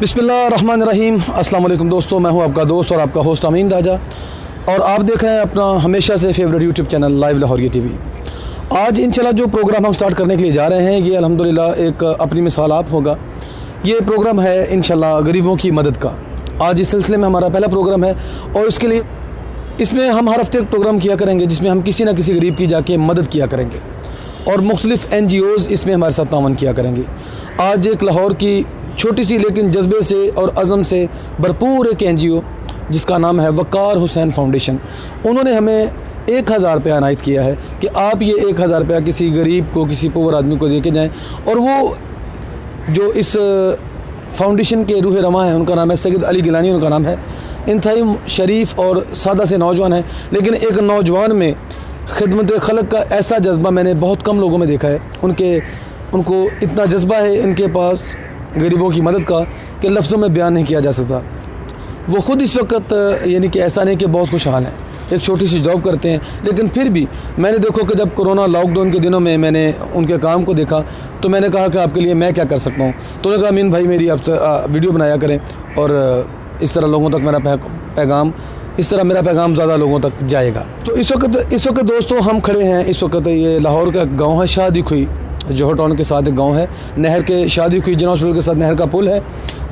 बिस्मिल्लाहिर्रहमानिर्रहीम। अस्सलाम वालेकुम दोस्तों, मैं हूं आपका दोस्त और आपका होस्ट अमीन राजा और आप देख रहे हैं अपना हमेशा से favourite YouTube channel live Lahoriye TV. आज इंशाल्लाह जो प्रोग्राम हम स्टार्ट करने के लिए जा रहे हैं ये अल्हम्दुलिल्लाह एक अपनी मिसाल आप होगा। ये प्रोग्राम है इंशाल्लाह गरीबों की मदद का। आज इस सिलसिले में हमारा पहला प्रोग्राम है और इसके लिए इसमें हम हर हफ्ते एक प्रोग्राम किया करेंगे जिसमें हम किसी न किसी गरीब की जाके मदद किया करेंगे और मुख्तलिफ NGOs इसमें हमारे साथ तावन किया करेंगे। आज एक लाहौर की छोटी सी लेकिन जज्बे से और अज़म से भरपूर एक NGO जिसका नाम है वक़ार हुसैन फाउंडेशन, उन्होंने हमें 1000 रुपया अनायत किया है कि आप ये 1000 रुपया किसी गरीब को, किसी पुअर आदमी को दे के जाएँ। और वो जो इस फाउंडेशन के रूह रमा है उनका नाम है सैयद अली गिलानी, उनका नाम है। इंतहाई शरीफ और सादा से नौजवान है, लेकिन एक नौजवान में खिदमत खलक का ऐसा जज्बा मैंने बहुत कम लोगों में देखा है। उनको इतना जज्बा है इनके पास गरीबों की मदद का कि लफ्ज़ों में बयान नहीं किया जा सकता। वो ख़ुद इस वक्त यानी कि ऐसा नहीं कि बहुत खुशहाल हैं, एक छोटी सी जॉब करते हैं, लेकिन फिर भी मैंने देखो कि जब कोरोना लॉकडाउन के दिनों में मैंने उनके काम को देखा तो मैंने कहा कि आपके लिए मैं क्या कर सकता हूँ। तो उन्होंने कहा अमीन भाई मेरी आप वीडियो बनाया करें और इस तरह लोगों तक मेरा पैगाम मेरा पैगाम ज़्यादा लोगों तक जाएगा। तो इस वक्त दोस्तों हम खड़े हैं, इस वक्त ये लाहौर का गाँव है शादी खुई, जौहर टाउन के साथ एक गांव है, नहर के शादी खुई जिना हॉस्पिटल के साथ नहर का पुल है,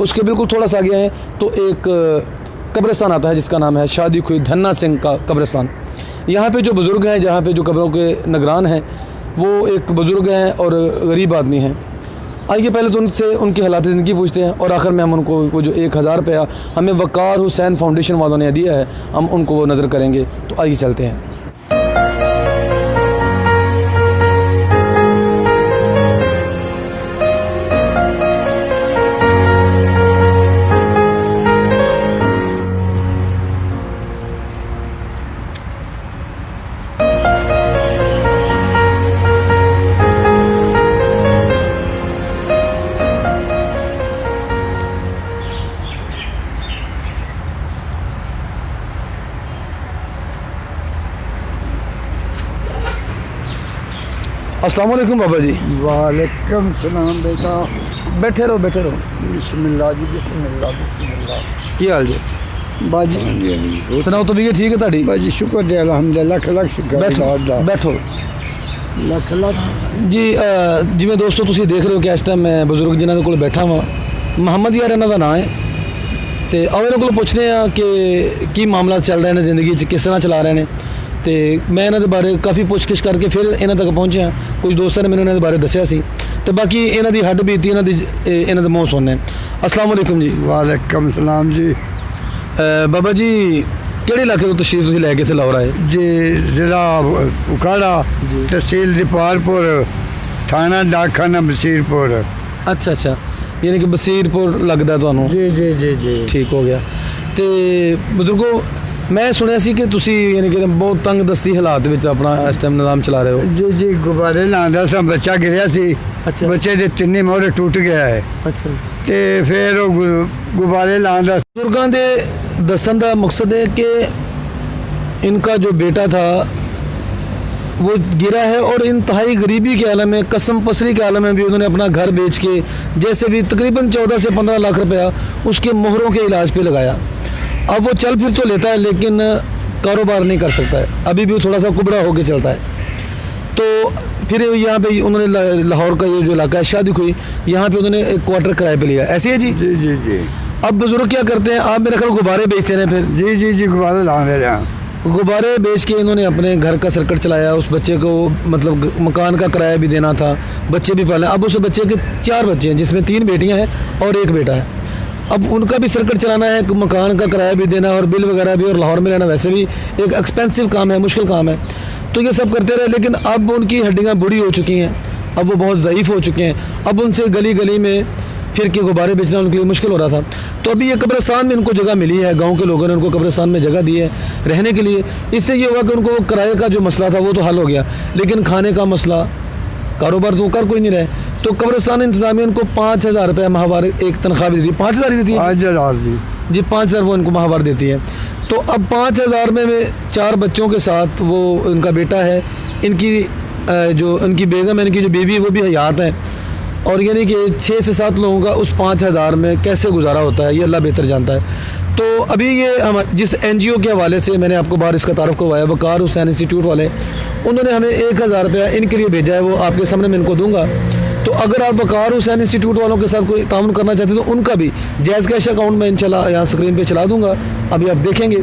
उसके बिल्कुल थोड़ा सा आगे हैं तो एक कब्रिस्तान आता है जिसका नाम है शादी खुई धन्ना सिंह का कब्रिस्तान। यहाँ पे जो बुज़ुर्ग हैं, जहाँ पे जो कब्रों के निगरान हैं वो एक बुज़ुर्ग हैं और गरीब आदमी हैं। आइए पहले तो उनसे उनकी हालात ज़िंदगी पूछते हैं और आखिर में हम उनको वो जो 1000 रुपया हमें वक़ार हुसैन फाउंडेशन वालों ने दिया है हम उनको वो नज़र करेंगे। तो आइए चलते हैं। अस्सलाम वालेकुम बाबा जी। वालेकुम सलाम बेटा। बैठे रहो। बिस्मिल्लाह जी, बिस्मिल्लाह बिस्मिल्लाह। की हाल जी बाजी सुनाओ तो भी ठीक है ताड़ी बाजी शुक्र दे अल्हम्दुलिल्लाह, लख लख शुक्र। बैठो लख लख जी। जिवें दोस्तों तुसीं देख रहे हो कि इस टाइम मैं बजुर्ग जिन्हां दे कोल बैठा वां, मुहम्मद यार इन्हां दा नाम है। तो आओ इन्हां कोल पुछने आ कि की मामला चल रहे हैं जिंदगी च, किस तरह चला रहे हैं। तो मैं इन्हां दे बारे काफ़ी पुछगिछ करके फिर इन्हां तक पहुँचा। कुछ दोस्तों ने मैंने इन्हां दे बारे दस्सिया सी ते बाकी इन्हां दी हड्ड बीती इन्हां दे मुँह सुनने। अस्सलाम वालेकुम जी। वालेकुम सलाम जी। बाबा जी किहड़े इलाके तो तशरीफ तुसीं लैके इत्थे लाहौर आए जी? ज़िला उकाड़ा, तहसील दीपालपुर, थाना डाकखाना बसीरपुर। अच्छा, यानी कि बसीरपुर लगता तुहानूं? जी जी जी जी ठीक हो गया। तो बुजुर्गो मैं सुनिया सी कि तुसी यानी कि बहुत तंग दस्ती हालात विच अपना इस टाइम निज़ाम चला रहे हो। जी जी गुब्बारे लांदा सा, बच्चा गिरया सी। अच्छा। बच्चे के 3 मोहरे टूट गया है। अच्छा। ते फिर गुब्बारे लांदा। बुजुर्गों के दसन का मकसद है कि इनका जो बेटा था वो गिरा है और इंतहाई गरीबी के आलम में, कसम पसरी के आलम में भी उन्होंने अपना घर बेच के जैसे भी तकरीबन 14 से 15 लाख रुपया उसके मोहरों के इलाज पे लगाया। अब वो चल फिर तो लेता है लेकिन कारोबार नहीं कर सकता है, अभी भी वो थोड़ा सा कुबड़ा होके चलता है। तो फिर यहाँ पे उन्होंने लाहौर का ये जो इलाका है शादी हुई, यहाँ पे उन्होंने एक क्वार्टर किराए पे लिया। ऐसे है जी? जी जी जी। अब बुजुर्ग क्या करते हैं, आप मेरे ख्याल गुब्बारे बेचते हैं फिर? जी जी जी गुब्बारे लाने रहे हैं। गुब्बारे बेच के इन्होंने अपने घर का सर्कट चलाया। उस बच्चे को मतलब मकान का किराया भी देना था, बच्चे भी पाले। अब उस बच्चे के 4 बच्चे हैं जिसमें 3 बेटियां हैं और 1 बेटा है। अब उनका भी सर्कट चलाना है, मकान का किराया भी देना और बिल वगैरह भी, और लाहौर में रहना वैसे भी एक एक्सपेंसिव काम है, मुश्किल काम है। तो ये सब करते रहे, लेकिन अब उनकी हड्डियाँ बूढ़ी हो चुकी हैं, अब वो बहुत ज़ईफ़ हो चुके हैं। अब उनसे गली गली में फिर के गुब्बारे बेचना उनके लिए मुश्किल हो रहा था। तो अभी ये कब्रिस्तान में उनको जगह मिली है, गांव के लोगों ने उनको कब्रिस्तान में जगह दी है रहने के लिए। इससे ये हुआ कि उनको किराए का जो मसला था वो तो हल हो गया, लेकिन खाने का मसला, कारोबार तो कर कोई नहीं रहे। तो कब्रिस्तान इंतजामिया उनको 5000 रुपया माहवार एक तनख्वाह भी देती है। 5000 ही देती है? 5000 जी 5000 वो इनको माहवार देती है। तो अब 5000 में 4 बच्चों के साथ वो इनका बेटा है, इनकी जो इनकी बेगम है, इनकी जो बीवी वो भी हयात है। और यानी कि 6 से 7 लोगों का उस 5,000 में कैसे गुजारा होता है ये अल्लाह बेहतर जानता है। तो अभी ये हम जिस NGO के हवाले से मैंने आपको बाहर इसका तारुफ करवाया, वकार हुसैन इंस्टीट्यूट वाले, उन्होंने हमें 1,000 रुपया इनके लिए भेजा है, वो आपके सामने मैं इनको दूंगा। तो अगर आप वकार हुसैन इंस्टीट्यूट वालों के साथ कोई ताउन करना चाहते हैं तो उनका भी जायज़ कैश अकाउंट में इंशाल्लाह यहाँ स्क्रीन पे चला दूंगा, अभी आप देखेंगे।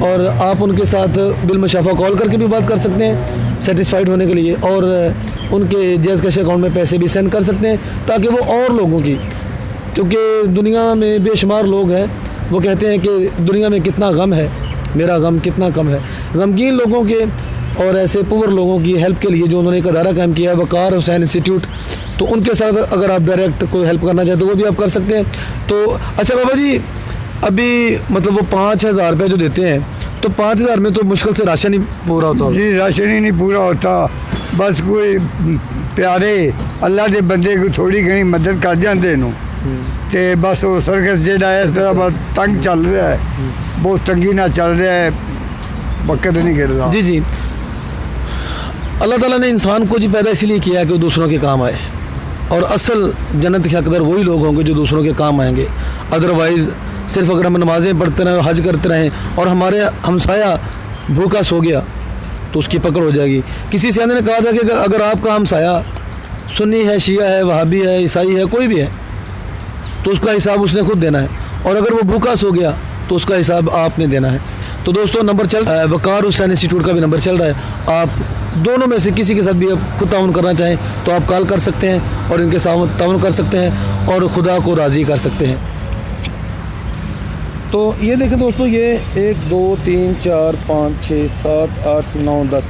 और आप उनके साथ बिलमुशाफा कॉल करके भी बात कर सकते हैं सेटिस्फाइड होने के लिए, और उनके जायज़ कैश अकाउंट में पैसे भी सेंड कर सकते हैं ताकि वो और लोगों की, क्योंकि दुनिया में बेशुमार लोग हैं, वो कहते हैं कि दुनिया में कितना गम है, मेरा गम कितना कम है। गमगीन लोगों के और ऐसे पुअर लोगों की हेल्प के लिए जो उन्होंने एक अदारा कायम किया है वकार हुसैन इंस्टीट्यूट, तो उनके साथ अगर आप डायरेक्ट कोई हेल्प करना चाहते हो वो भी आप कर सकते हैं। तो अच्छा बाबा जी, अभी मतलब वो 5,000 रुपये जो देते हैं, तो 5,000 में तो मुश्किल से राशन ही पूरा होता जी, राशन ही नहीं पूरा होता। बस कोई प्यारे अल्लाह के बंदे को थोड़ी घनी मदद कर जाते नू ते बस वो सर्कस जेड़ा है इस तरह बहुत तंग चल रहा है, बहुत तंगी ना चल रहा है, वक्त नहीं गिर रहा। जी जी, अल्लाह ताला ने इंसान को जी पैदा इसलिए किया है कि वो दूसरों के काम आए, और असल जन्नत के हकदार वही लोग होंगे जो दूसरों के काम आएंगे। अदरवाइज़ सिर्फ अगर हम नमाज़ें पढ़ते रहें और हज करते रहें और हमारे हमसाया भूखा सो गया तो उसकी पकड़ हो जाएगी। किसी सियाने ने कहा था कि अगर आपका हमसाया सुन्नी है, शिया है, वहाबी है, ईसाई है, कोई भी है, तो उसका हिसाब उसने खुद देना है, और अगर वो भूखा सो गया तो उसका हिसाब आपने देना है। तो दोस्तों नंबर चल रहा है, वकार हुसैन इंस्टीट्यूट का भी नंबर चल रहा है, आप दोनों में से किसी के साथ भी आप खुद ताउन करना चाहें तो आप कॉल कर सकते हैं और इनके साथ ताउन कर सकते हैं और खुदा को राज़ी कर सकते हैं। तो ये देखें दोस्तों, ये 1 2 3 4 5 6 7 8 9 10,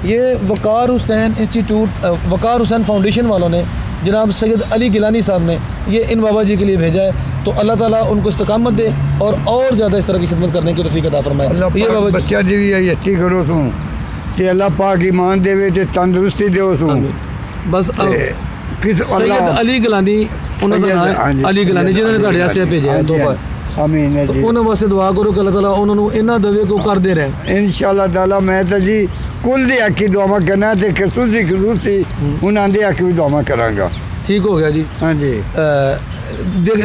ये वकार हुसैन इंस्टीट्यूट वकार हुसैन फाउंडेशन वालों ने जनाब सैयद अली गिलानी साहब ने ये इन बाबा जी के लिए भेजा है। तो अल्लाह ताला उनको इस्तकामत दे और ज़्यादा इस तरह की खिदमत करने की तौफीक अता फरमाए। ये बाबा बच्चा जी भी अच्छी करो तू कि अल्लाह पाक ईमान देवे ते तंदुरुस्ती दो तू। बस सैयद अली गिलानी उन्होंने अली गिलानी जिन्होंने ਤੁਹਾਡੇ ਵਾਸਤੇ भेजा है तोहफा। आमीन जी। तो उन्होंने वास्ते दुआ करो कि अल्लाह ताला उन्होंने इन्ना दवे को कर दे रहे इंशाअल्लाह ताला। मैं तो जी कुल दी आखी दुआ करना ते खसूसी उन्हां दी आखी भी दुआ करांगा। ठीक हो गया जी। हाँ जी।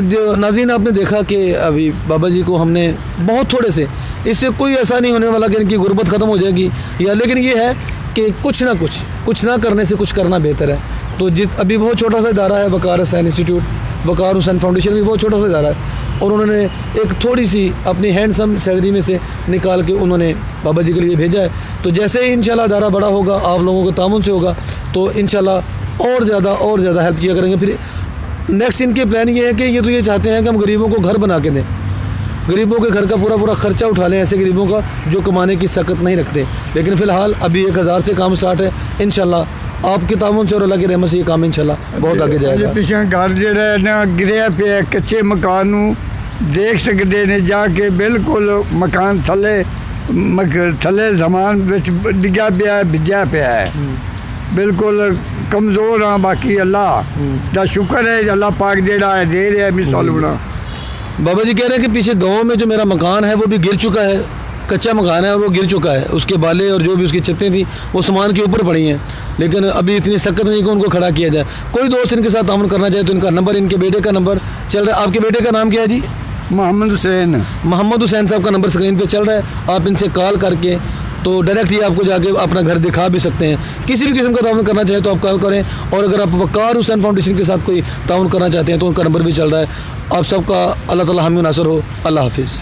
जो नाज़रीन आपने देखा कि अभी बाबा जी को हमने बहुत थोड़े से, इससे कोई ऐसा नहीं होने वाला कि इनकी गुर्बत ख़त्म हो जाएगी या, लेकिन ये है कि कुछ ना करने से कुछ करना बेहतर है। तो अभी बहुत छोटा सा इदारा है वकार हुसैन इंस्टीट्यूट, वकार हुसैन फाउंडेशन भी बहुत छोटा सा इदारा है, और उन्होंने एक थोड़ी सी अपनी हैंडसम सैलरी में से निकाल के उन्होंने बाबा जी के लिए भेजा है। तो जैसे ही इंशाल्लाह इदारा बड़ा होगा, आप लोगों के तामुन से होगा, तो इंशाल्लाह और ज़्यादा हेल्प किया करेंगे। फिर नेक्स्ट इनके प्लान ये है कि ये तो ये चाहते हैं कि हम गरीबों को घर बना के दें, गरीबों के घर का पूरा खर्चा उठा लें, ऐसे गरीबों का जो कमाने की सकत नहीं रखते। लेकिन फ़िलहाल अभी 1,000 से काम स्टार्ट है, इंशाल्लाह आपके तामुन से और अल्लाह की रहमत से ये काम इंशाल्लाह बहुत आगे जाएगा। पिछले घर जो ना गिरिया पे कच्चे मकान देख सकते ने जाके, बिल्कुल मकान थले जमान डिग्या पे है, भिजा पे है, बिल्कुल कमज़ोर हाँ। बाकी अल्लाह का शुक्र है, अल्लाह पाक जेड़ा है दे रहा है मिसाल बना। बाबा जी कह रहे हैं कि पीछे गाँव में जो मेरा मकान है वो भी गिर चुका है, कच्चा मकान है और वो गिर चुका है, उसके बाले और जो भी उसकी छतें थी वो सामान के ऊपर पड़ी हैं, लेकिन अभी इतनी सख्त नहीं कि उनको खड़ा किया जाए। कोई दोस्त इनके साथ ताउन करना चाहे तो इनका नंबर, इनके बेटे का नंबर चल रहा है। आपके बेटे का नाम क्या है जी? मोहम्मद हुसैन साहब का नंबर स्क्रीन पे चल रहा है, आप इनसे कॉल करके तो डायरेक्ट ही आपको जाके अपना घर दिखा भी सकते हैं। किसी भी किस्म का ताउन करना चाहे तो आप कॉल करें, और अगर आप वकार हुसैन फाउंडेशन के साथ कोई ताउन करना चाहते हैं तो उनका नंबर भी चल रहा है। आप सबका अल्लाह ताला हामी नासर हो। अल्लाह हाफिज़।